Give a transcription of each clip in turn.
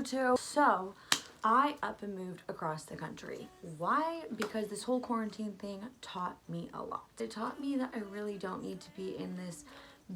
YouTube. So I up and moved across the country. Why? Because this whole quarantine thing taught me a lot. It taught me that I really don't need to be in this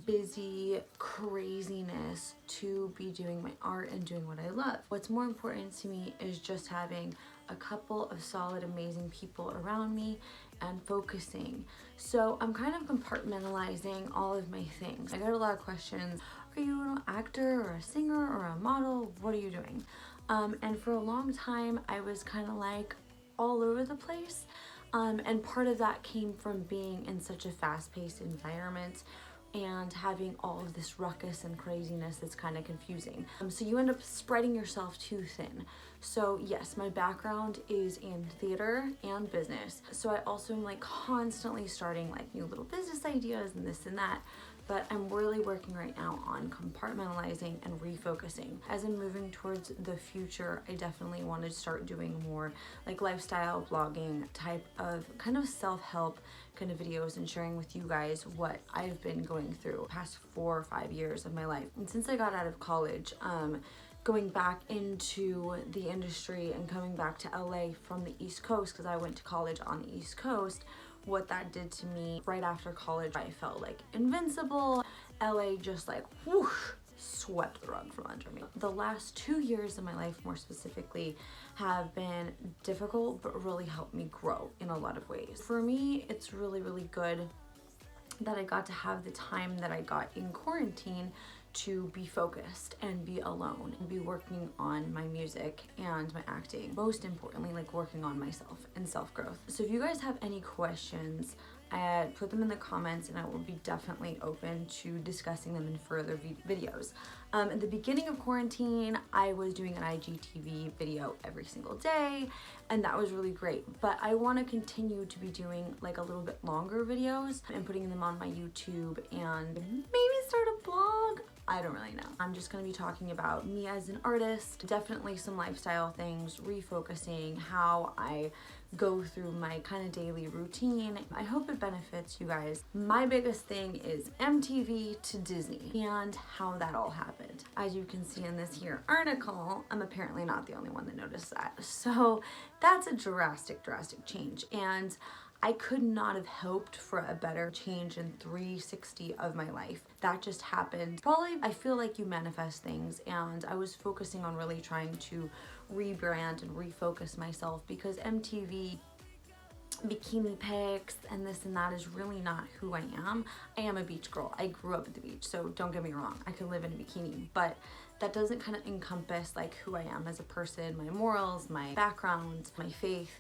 busy craziness to be doing my art and doing what I love. What's more important to me is just having a couple of solid, amazing people around me and focusing. So I'm kind of compartmentalizing all of my things. I got a lot of questions. Are you an actor or a singer or a model? What are you doing? And for a long time, I was kind of like all over the place. And part of that came from being in such a fast-paced environment and having all of this ruckus and craziness that's kind of confusing. So you end up spreading yourself too thin. So yes, my background is in theater and business. So I also am like constantly starting like new little business ideas and this and that. But I'm really working right now on compartmentalizing and refocusing. As I'm moving towards the future, I definitely want to start doing more like lifestyle blogging type of kind of self-help kind of videos and sharing with you guys what I've been going through the past 4 or 5 years of my life. And since I got out of college, going back into the industry and coming back to LA from the East Coast, because I went to college on the East Coast, what that did to me right after college, I felt like invincible. LA just like whoosh, swept the rug from under me. The last 2 years of my life, more specifically, have been difficult but really helped me grow in a lot of ways. For me, it's really, really good that I got to have the time that I got in quarantine to be focused and be alone and be working on my music and my acting. Most importantly, like working on myself and self-growth. So if you guys have any questions, put them in the comments and I will be definitely open to discussing them in further videos. At the beginning of quarantine, I was doing an IGTV video every single day and that was really great. But I want to continue to be doing like a little bit longer videos and putting them on my YouTube and maybe start a blog. I don't really know. I'm just gonna be talking about me as an artist, definitely some lifestyle things, refocusing how I go through my kind of daily routine. I hope it benefits you guys. My biggest thing is MTV to Disney and how that all happened. As you can see in this here article, I'm apparently not the only one that noticed that. So that's a drastic change. And I could not have hoped for a better change in 360 of my life. That just happened. Probably, I feel like you manifest things, and I was focusing on really trying to rebrand and refocus myself because MTV bikini pics and this and that is really not who I am. I am a beach girl. I grew up at the beach, so don't get me wrong. I could live in a bikini, but that doesn't kind of encompass like who I am as a person, my morals, my background, my faith.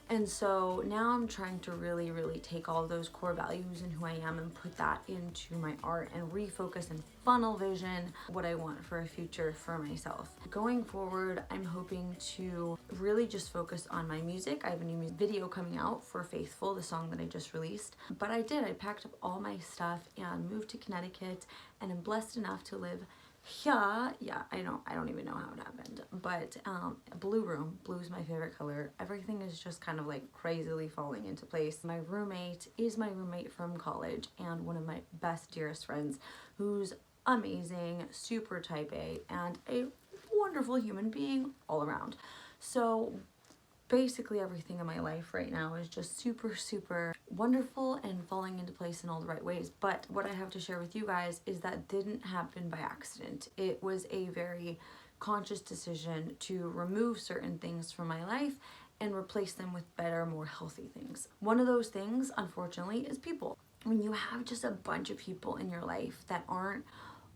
And so now I'm trying to really, really take all those core values and who I am and put that into my art and refocus and funnel vision what I want for a future for myself. Going forward, I'm hoping to really just focus on my music. I have a new music video coming out for Faithful, the song that I just released. But I packed up all my stuff and moved to Connecticut and am blessed enough to live here. Yeah, I don't even know how it happened, but blue room. Blue is my favorite color. Everything is just kind of like crazily falling into place. My roommate is my roommate from college and one of my best, dearest friends who's amazing, super type A, and a wonderful human being all around. So basically everything in my life right now is just super wonderful and falling into place in all the right ways. But what I have to share with you guys is that didn't happen by accident. It was a very conscious decision to remove certain things from my life and replace them with better, more healthy things. One of those things, unfortunately, is people. When you have just a bunch of people in your life that aren't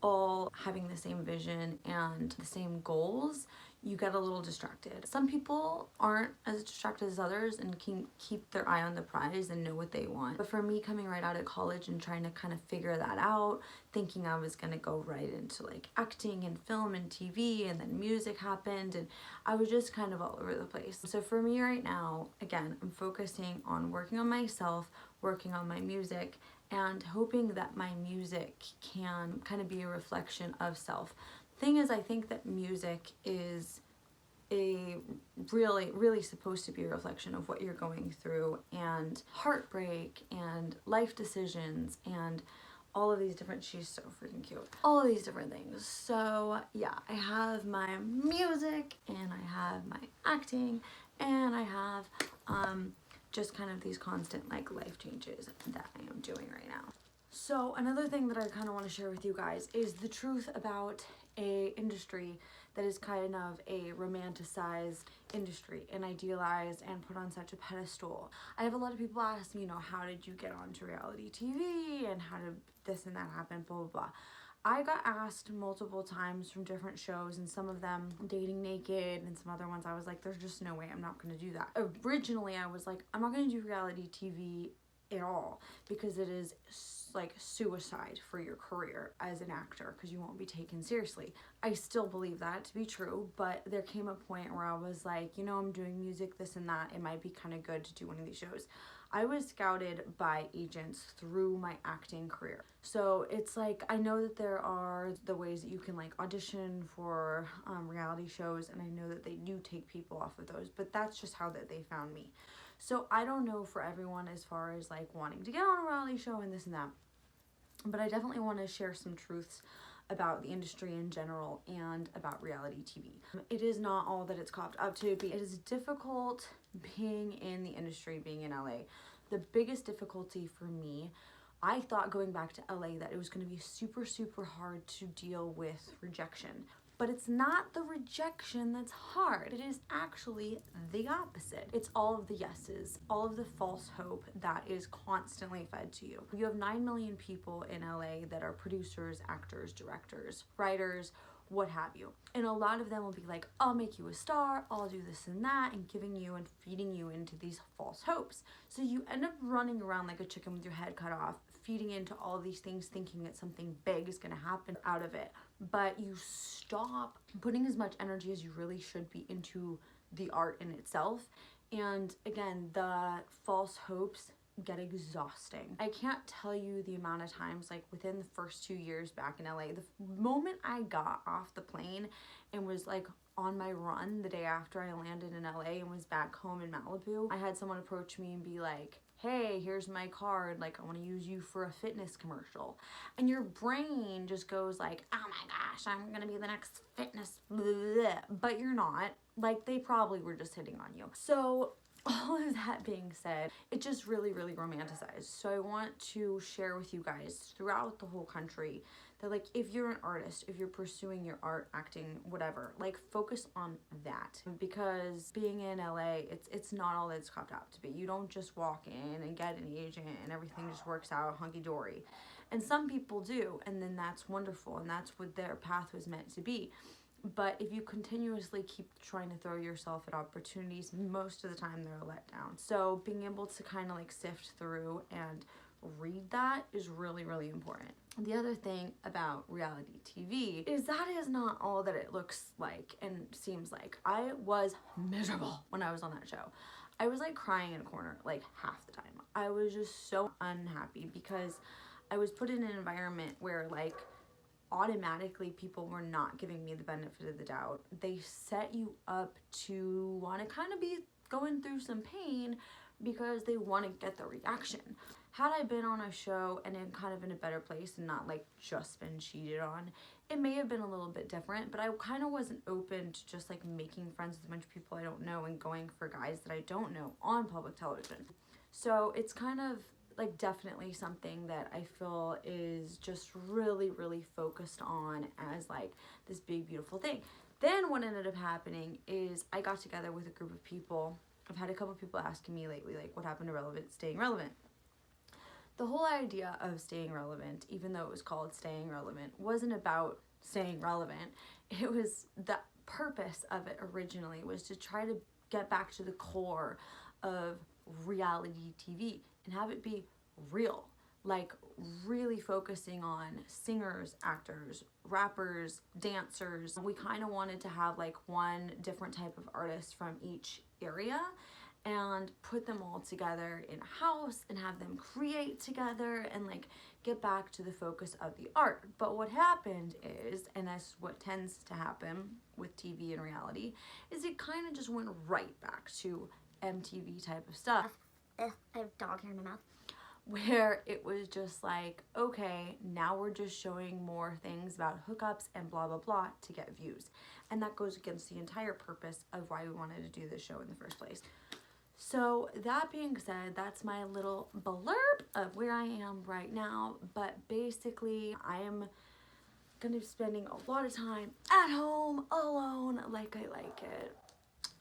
all having the same vision and the same goals, you get a little distracted. Some people aren't as distracted as others and can keep their eye on the prize and know what they want. But for me, coming right out of college and trying to kind of figure that out, thinking I was gonna go right into like acting and film and TV, and then music happened and I was just kind of all over the place. So for me right now, again, I'm focusing on working on myself, working on my music, and hoping that my music can kind of be a reflection of self. Thing is, I think that music is a really supposed to be a reflection of what you're going through and heartbreak and life decisions and all of these different, she's so freaking cute. All of these different things. So yeah, I have my music and I have my acting and I have just kind of these constant like life changes that I am doing right now. So another thing that I kind of want to share with you guys is the truth about a industry that is kind of a romanticized industry and idealized and put on such a pedestal. I have a lot of people ask me, you know, how did you get onto reality TV and how did this and that happen, blah, blah, blah. I got asked multiple times from different shows, and some of them dating naked, and some other ones I was like, there's just no way I'm not going to do that. Originally, I was like, I'm not going to do reality TV at all because it is like suicide for your career as an actor because you won't be taken seriously. I still believe that to be true, but there came a point where I was like, you know, I'm doing music, this and that. It might be kind of good to do one of these shows. I was scouted by agents through my acting career. So it's like, I know that there are the ways that you can like audition for reality shows, and I know that they do take people off of those, but that's just how that they found me. So I don't know for everyone as far as like wanting to get on a reality show and this and that, but I definitely want to share some truths about the industry in general and about reality TV. It is not all that it's copped up to be. It is difficult being in the industry, being in LA. The biggest difficulty for me, I thought going back to LA that it was going to be super, super hard to deal with rejection. But it's not the rejection that's hard. It is actually the opposite. It's all of the yeses, all of the false hope that is constantly fed to you. You have 9 million people in LA that are producers, actors, directors, writers, what have you. And a lot of them will be like, I'll make you a star, I'll do this and that, and giving you and feeding you into these false hopes. So you end up running around like a chicken with your head cut off, feeding into all these things, thinking that something big is gonna happen out of it. But you stop putting as much energy as you really should be into the art in itself. And again, the false hopes get exhausting. I can't tell you the amount of times, like within the first 2 years back in LA, the moment I got off the plane and was like on my run the day after I landed in LA and was back home in Malibu, I had someone approach me and be like, hey, here's my card, like I want to use you for a fitness commercial. And your brain just goes like, oh my gosh, I'm gonna be the next fitness blah, blah, blah. But you're not. Like, they probably were just hitting on you. So all of that being said, it just really, really romanticized. So I want to share with you guys throughout the whole country that, like, if you're an artist, if you're pursuing your art, acting, whatever, like, focus on that. Because being in LA, it's not all that it's copped out to be. You don't just walk in and get an agent and everything just works out hunky-dory. And some people do, and then that's wonderful, and that's what their path was meant to be. But if you continuously keep trying to throw yourself at opportunities, most of the time they're a letdown. So being able to kind of like sift through and read that is really, really important. The other thing about reality TV is that is not all that it looks like and seems like. I was miserable when I was on that show. I was like crying in a corner like half the time. I was just so unhappy because I was put in an environment where like automatically people were not giving me the benefit of the doubt. They set you up to want to kind of be going through some pain because they want to get the reaction. Had I been on a show and in kind of in a better place and not like just been cheated on, it may have been a little bit different, but I kind of wasn't open to just like making friends with a bunch of people I don't know and going for guys that I don't know on public television. So it's kind of like definitely something that I feel is just really, really focused on as like this big, beautiful thing. Then what ended up happening is I got together with a group of people. I've had a couple of people asking me lately, like, what happened to staying relevant? The whole idea of staying relevant, even though it was called staying relevant, wasn't about staying relevant. It was, the purpose of it originally was to try to get back to the core of reality TV and have it be real, like really focusing on singers, actors, rappers, dancers. We kind of wanted to have like one different type of artist from each area and put them all together in a house and have them create together and like get back to the focus of the art. But what happened is, and that's what tends to happen with TV and reality, is it kind of just went right back to MTV type of stuff. I have dog hair in my mouth. where it was just like, okay, now we're just showing more things about hookups and blah blah blah to get views, and that goes against the entire purpose of why we wanted to do this show in the first place. So that being said, that's my little blurb of where I am right now. But basically, I am gonna be spending a lot of time at home alone like I like it.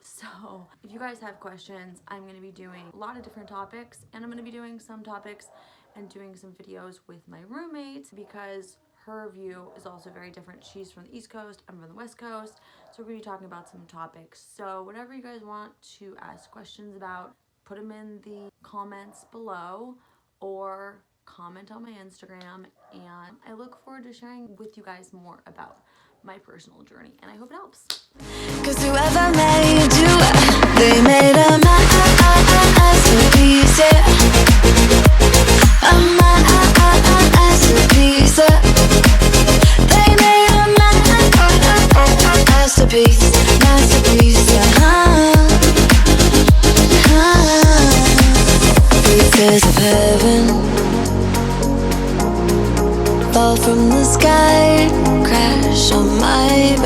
So if you guys have questions, I'm gonna be doing a lot of different topics, and I'm gonna be doing some topics and doing some videos with my roommate because her view is also very different. She's from the East Coast, I'm from the West Coast, so we're gonna be talking about some topics. So whatever you guys want to ask questions about, put them in the comments below or comment on my Instagram, and I look forward to sharing with you guys more about my personal journey, and I hope it helps. Cause whoever made you, they made a masterpiece, yeah. A masterpiece, yeah. They made a masterpiece, yeah. Pieces of heaven fall from the sky, crash on my